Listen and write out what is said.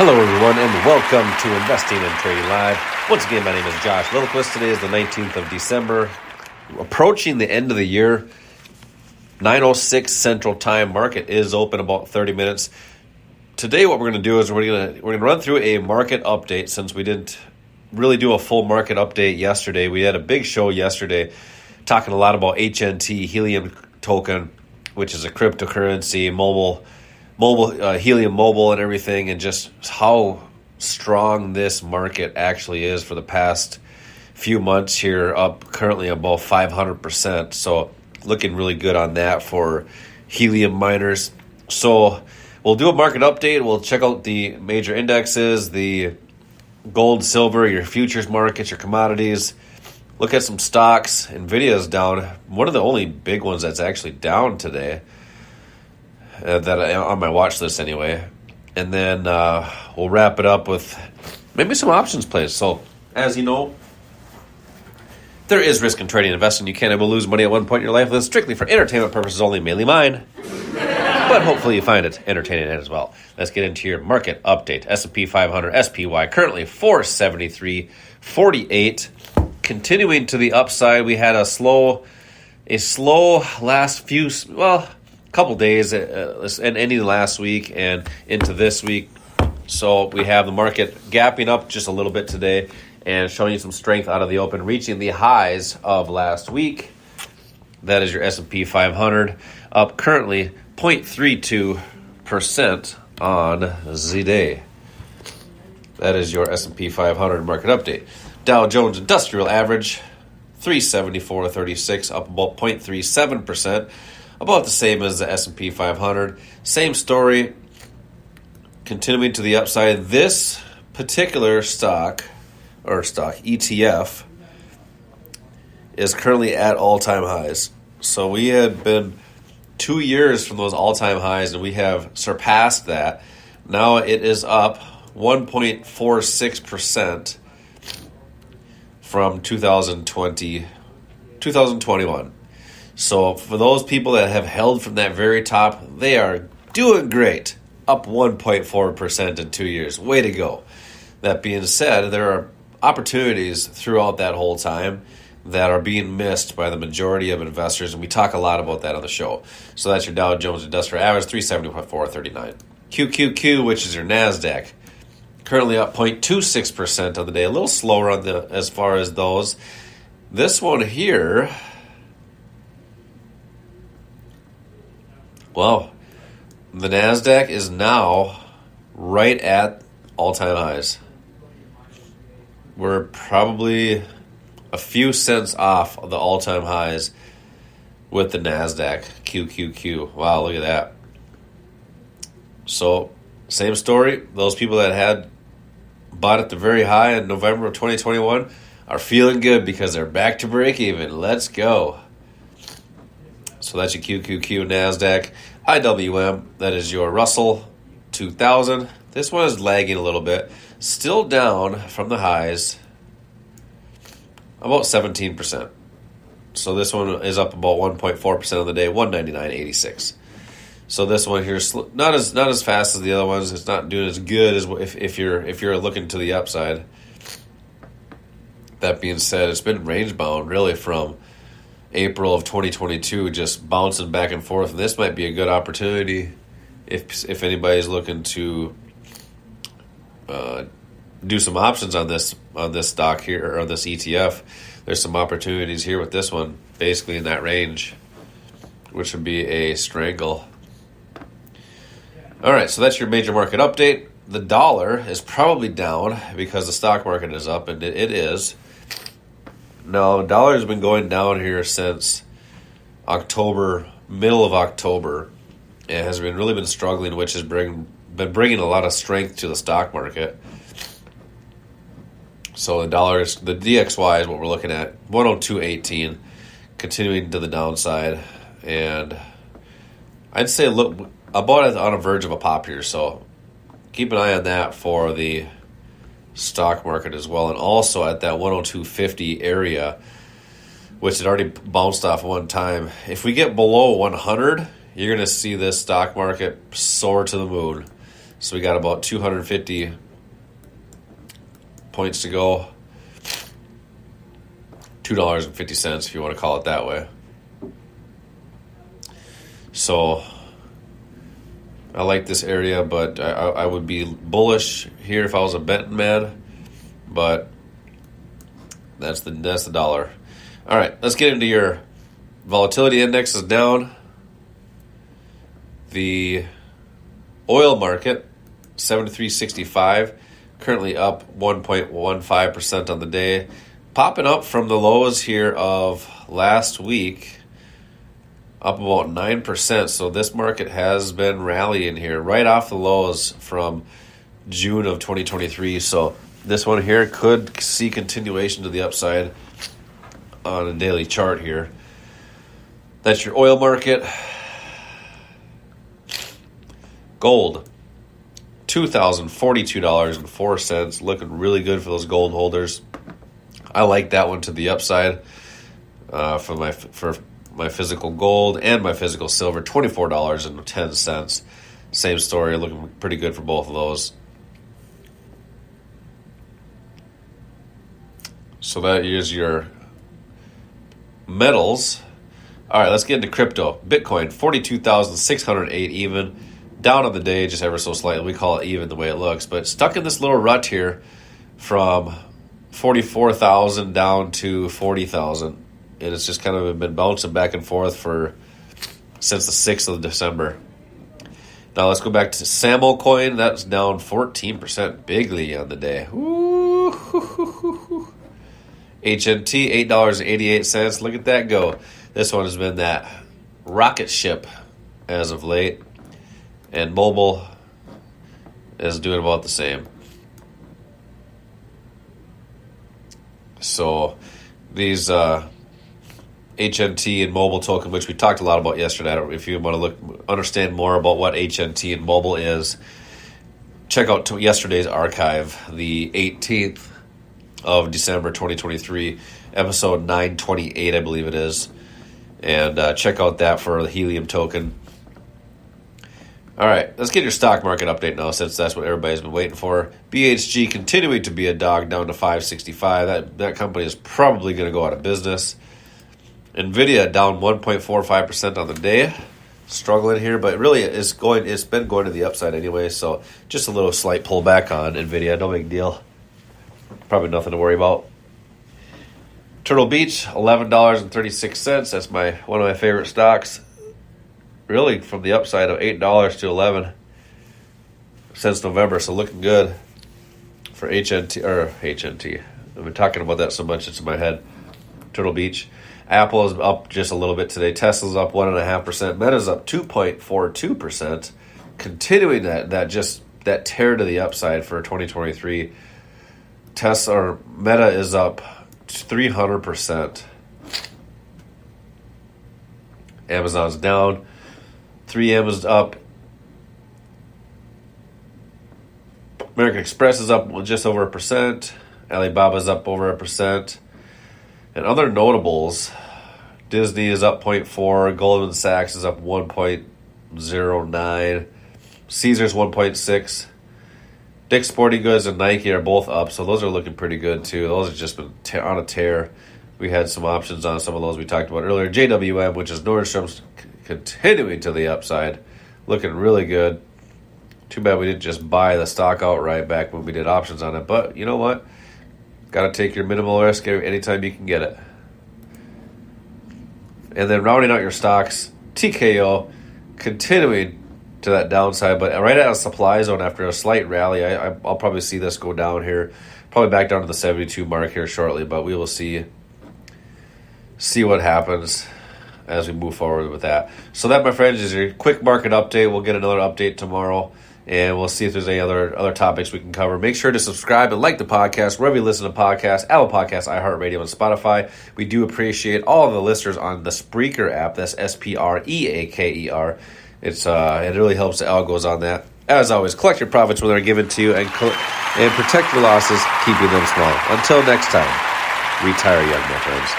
Hello, everyone, and welcome to Investing and Trading Live. Once again, my name is Josh Littlequist. Today is the 19th of December. Approaching the end of the year, 9:06 Central Time. Market is open about 30 minutes. Today, what we're going to do is we're going to run through a market update since we didn't really do a full market update yesterday. We had a big show yesterday talking a lot about HNT, Helium token, which is a cryptocurrency, mobile Helium Mobile and everything, and just how strong this market actually is for the past few months here, up currently above 500%. So looking really good on that for helium miners. So we'll do a market update. We'll check out the major indexes, the gold, silver, your futures markets, your commodities. Look at some stocks. Nvidia's down. One of the only big ones that's actually down today. On my watch list anyway. And then we'll wrap it up with maybe some options plays. So, as you know, there is risk in trading and investing. You can and will lose money at one point in your life. This is strictly for entertainment purposes only, mainly mine. But hopefully you find it entertaining as well. Let's get into your market update. S&P 500 SPY currently 473.48. Continuing to the upside, we had a slow last few, couple days and ending last week and into this week. So we have the market gapping up just a little bit today and showing you some strength out of the open, reaching the highs of last week. That is your S&P 500, up currently 0.32% on the day. That is your S&P 500 market update. Dow Jones Industrial Average, 374.36, up about 0.37%. About the same as the S&P 500. Same story, continuing to the upside. This particular stock ETF is currently at all-time highs. So we had been 2 years from those all-time highs, and we have surpassed that. Now it is up 1.46% from 2021. So for those people that have held from that very top, they are doing great. Up 1.4% in 2 years. Way to go. That being said, there are opportunities throughout that whole time that are being missed by the majority of investors, and we talk a lot about that on the show. So that's your Dow Jones Industrial Average, 374.39. QQQ, which is your NASDAQ, currently up 0.26% on the day. A little slower on as far as those. This one here, well, the NASDAQ is now right at all-time highs. We're probably a few cents off of the all-time highs with the NASDAQ QQQ. Wow, look at that. So, same story. Those people that had bought at the very high in November of 2021 are feeling good because they're back to break even. Let's go. So that's your QQQ, NASDAQ. IWM, that is your Russell 2000. This one is lagging a little bit. Still down from the highs, about 17%. So this one is up about 1.4% on the day, 199.86. So this one here is not as fast as the other ones. It's not doing as good as if you're looking to the upside. That being said, it's been range bound really from April of 2022, just bouncing back and forth. And this might be a good opportunity if anybody's looking to do some options on this stock here, or this ETF. There's some opportunities here with this one, basically in that range, which would be a strangle. All right, so that's your major market update. The dollar is probably down because the stock market is up, and it is. No, the dollar has been going down here since October, middle of October. It has really been struggling, which has been bringing a lot of strength to the stock market. So the DXY is what we're looking at, 102.18, continuing to the downside. And I'd say look about on a verge of a pop here. So keep an eye on that for the stock market as well, and also at that 102.50 area, which had already bounced off one time. If we get below 100, you're going to see this stock market soar to the moon. So we got about 250 points to go. $2.50 if you want to call it that way. So I like this area, but I would be bullish here if I was a betting man. But that's the dollar. All right, let's get into your volatility index is down. The oil market, 73.65, currently up 1.15% on the day. Popping up from the lows here of last week, up about 9%. So this market has been rallying here right off the lows from June of 2023. So this one here could see continuation to the upside on a daily chart here. That's your oil market. Gold, $2,042.04. Looking really good for those gold holders. I like that one to the upside for my physical gold and my physical silver, $24.10. Same story, looking pretty good for both of those. So that is your metals. All right, let's get into crypto. Bitcoin, 42,608 even. Down on the day, just ever so slightly. We call it even the way it looks. But stuck in this little rut here from 44,000 down to 40,000. And it's just kind of been bouncing back and forth since the 6th of December. Now let's go back to SAML coin. That's down 14% bigly on the day. Ooh. HNT, $8.88. Look at that go. This one has been that rocket ship as of late. And mobile is doing about the same. So these HNT and mobile token, which we talked a lot about yesterday, if you want to understand more about what HNT and mobile is, check out yesterday's archive, the 18th of December 2023, episode 928, I believe it is. And check out that for the helium token. All right, let's get your stock market update now, since that's what everybody's been waiting for. BHG continuing to be a dog, down to 565. That company is probably going to go out of business. Nvidia down 1.45% on the day, struggling here, but really it's been going to the upside anyway. So just a little slight pullback on Nvidia, no big deal. Probably nothing to worry about. Turtle Beach, $11.36. That's one of my favorite stocks. Really from the upside of $8 to $11 since November, so looking good for HNT. I've been talking about that so much it's in my head. Turtle Beach. Apple is up just a little bit today. Tesla's up 1.5%. Meta's up 2.42%. Continuing that tear to the upside for 2023. Meta is up 300%. Amazon's down. 3M is up. American Express is up just over 1%. Alibaba's up over 1%. And other notables, Disney is up 0.4%. Goldman Sachs is up 1.09%. Caesars 1.6%. Dick's Sporting Goods and Nike are both up, so those are looking pretty good too. Those have just been on a tear. We had some options on some of those we talked about earlier. JWM, which is Nordstrom's, continuing to the upside, looking really good. Too bad we didn't just buy the stock outright back when we did options on it. But you know what? Got to take your minimal risk anytime you can get it. And then rounding out your stocks, TKO continuing to that downside, but right at a supply zone after a slight rally. I'll probably see this go down here, probably back down to the 72 mark here shortly, but we will see what happens as we move forward with that. So that, my friends, is your quick market update. We'll get another update tomorrow, and we'll see if there's any other topics we can cover. Make sure to subscribe and like the podcast wherever you listen to podcasts, Apple Podcasts, iHeartRadio, and Spotify. We do appreciate all of the listeners on the Spreaker app. That's Spreaker. It really helps the algos on that. As always, collect your profits when they're given to you and protect your losses, keeping them small. Until next time, retire young, my friends.